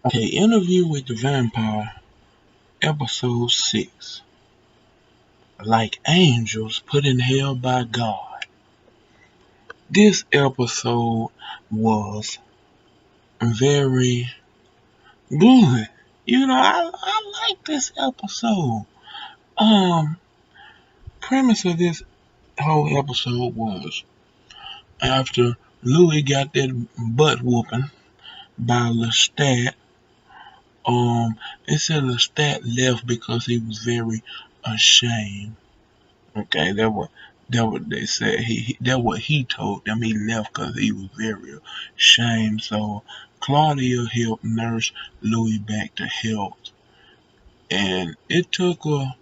Okay, Interview with the Vampire, Episode 6. Like Angels Put in Hell by God. This episode was very good. I like this episode. Um, Premise of this whole episode was after Louis got that butt whooping by Lestat, it said Lestat left because he was very ashamed. Okay, that what they said. That what he told them. He left because he was very ashamed. So Claudia helped nurse Louis back to health, and it took a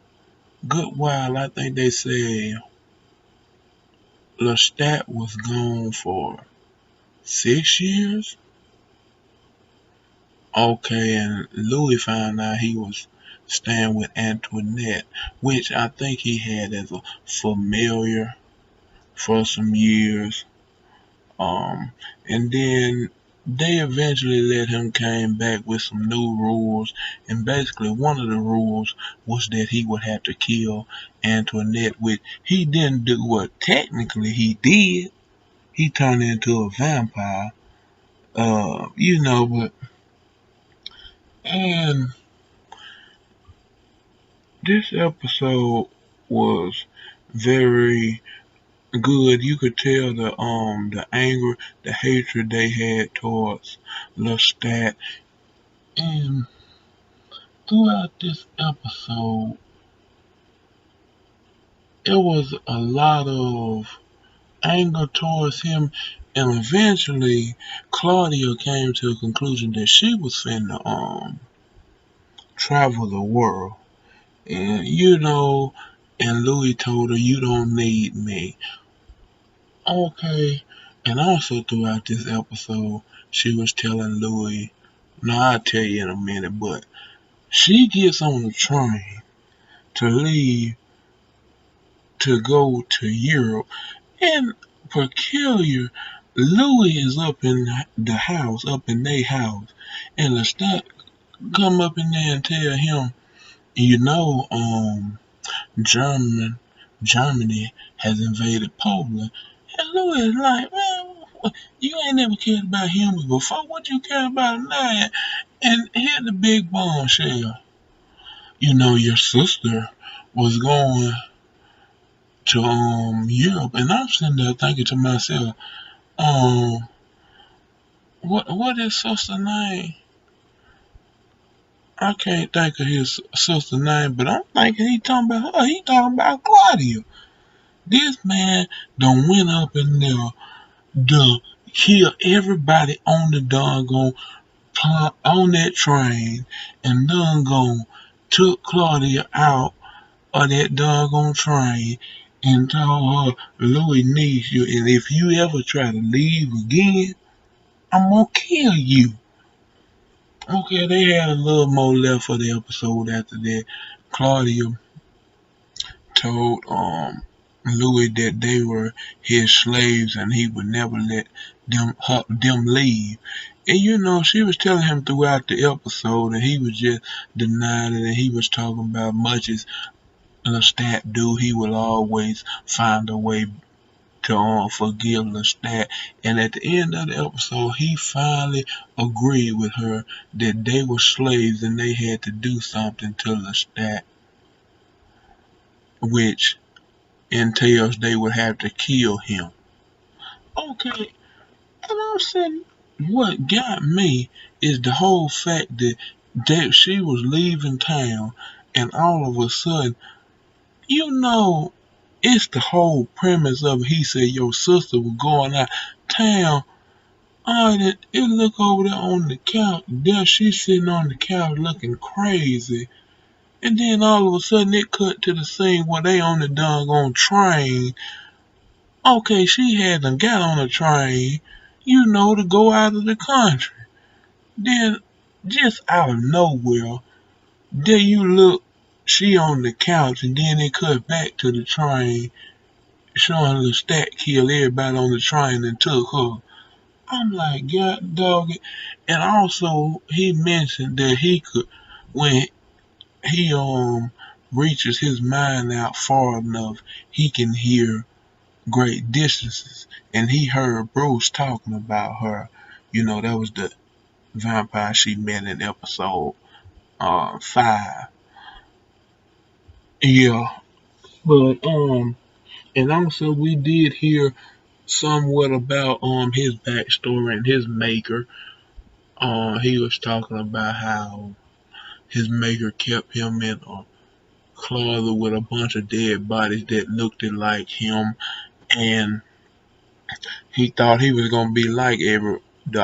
good while. I think they said Lestat was gone for 6 years. Okay, and Louis found out he was staying with Antoinette, which I think he had as a familiar for some years. And then they eventually let him came back with some new rules, and basically one of the rules was that he would have to kill Antoinette, which he didn't do. What technically he did. He turned into a vampire. But and this episode was very good. You could tell the anger, the hatred they had towards Lestat. And throughout this episode, it was a lot of anger towards him, and eventually Claudia came to a conclusion that she was finna travel the world. And and Louis told her, "You don't need me." Okay. And also throughout this episode, she was telling Louis, "No, I'll tell you in a minute," but she gets on the train to leave to go to Europe. And peculiar, Louis is up in the house, up in their house, and Lestat come up in there and tell him, you know, German, Germany has invaded Poland. And Louis is like, man, you ain't never cared about humans before. What you care about now? And here's the big bombshell. Your sister was going to Europe, and I'm sitting there thinking to myself, um, what is sister name? I can't think of his sister name, but I'm thinking he talking about her. He talking about Claudia. This man done went up in there, done kill everybody on the doggone on that train, and done gone took Claudia out of that doggone train and told her Louis needs you, and if you ever try to leave again, I'm gonna kill you. Okay, they had a little more left for the episode after that. Claudia told Louis that they were his slaves and he would never let them leave. And she was telling him throughout the episode, and he was just denying it, and he was talking about much as Lestat do, he will always find a way to forgive Lestat. And at the end of the episode, he finally agreed with her that they were slaves and they had to do something to Lestat, which entails they would have to kill him. Okay, and I'm saying what got me is the whole fact that she was leaving town, and all of a sudden, you know, it's the whole premise of it. He said your sister was going out town. Alright, it look over there on the couch. There she's sitting on the couch looking crazy. And then all of a sudden it cut to the scene where they on the doggone train. Okay, she had them got on a train, to go out of the country. Then just out of nowhere, there you look, she on the couch, and then it cut back to the train, showing Lestat killed everybody on the train and took her. I'm like, God dog it. And also he mentioned that he could when he reaches his mind out far enough, he can hear great distances. And he heard Bruce talking about her. You know, that was the vampire she met in episode 5. Yeah. But and also we did hear somewhat about his backstory and his maker. He was talking about how his maker kept him in a closet with a bunch of dead bodies that looked like him, and he thought he was gonna be like every the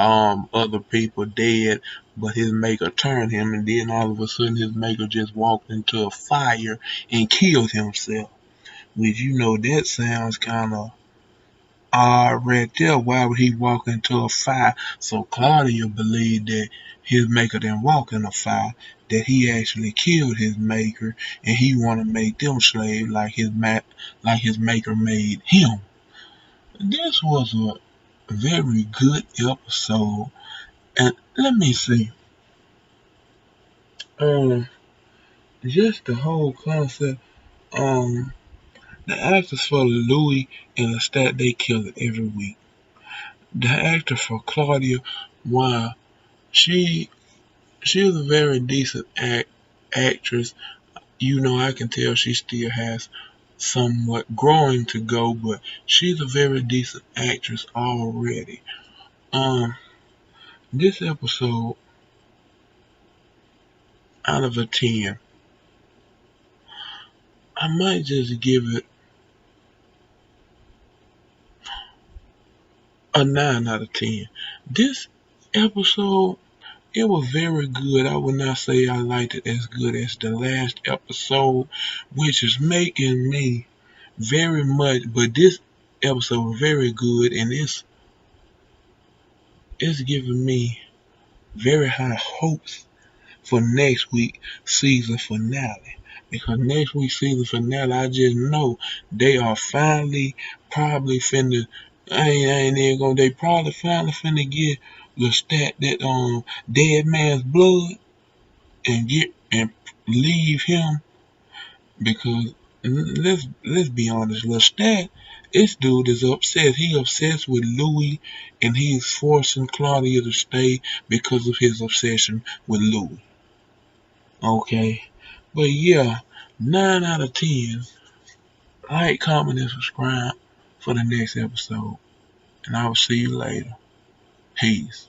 other people dead, but his maker turned him, and then all of a sudden his maker just walked into a fire and killed himself. Which you know that sounds kind of right there. Why would he walk into a fire? So Claudia believed that his maker didn't walk in a fire, that he actually killed his maker, and he want to make them slaves like his maker made him. This was a very good episode, and let me see, um, just the whole concept, um, the actors for Louis and Lestat they kill it every week. The actor for Claudia, wow, She she is a very decent actress. You know, I can tell she still has somewhat growing to go, but she's a very decent actress already. Um, this episode, out of a 10, I might just give it a 9 out of 10. This episode, it was very good. I would not say I liked it as good as the last episode, which is making me very much, but this episode was very good, and it's giving me very high hopes for next week season finale. Because next week season finale, I just know they are finally probably finna. I ain't even gonna. They probably finally finna get Lestat that dead man's blood and get and leave him because let's be honest, Lestat, this dude is obsessed. He obsessed with Louis, and he is forcing Claudia to stay because of his obsession with Louis. Okay, but yeah, 9 out of 10. Like, comment, and subscribe for the next episode, and I will see you later. Peace.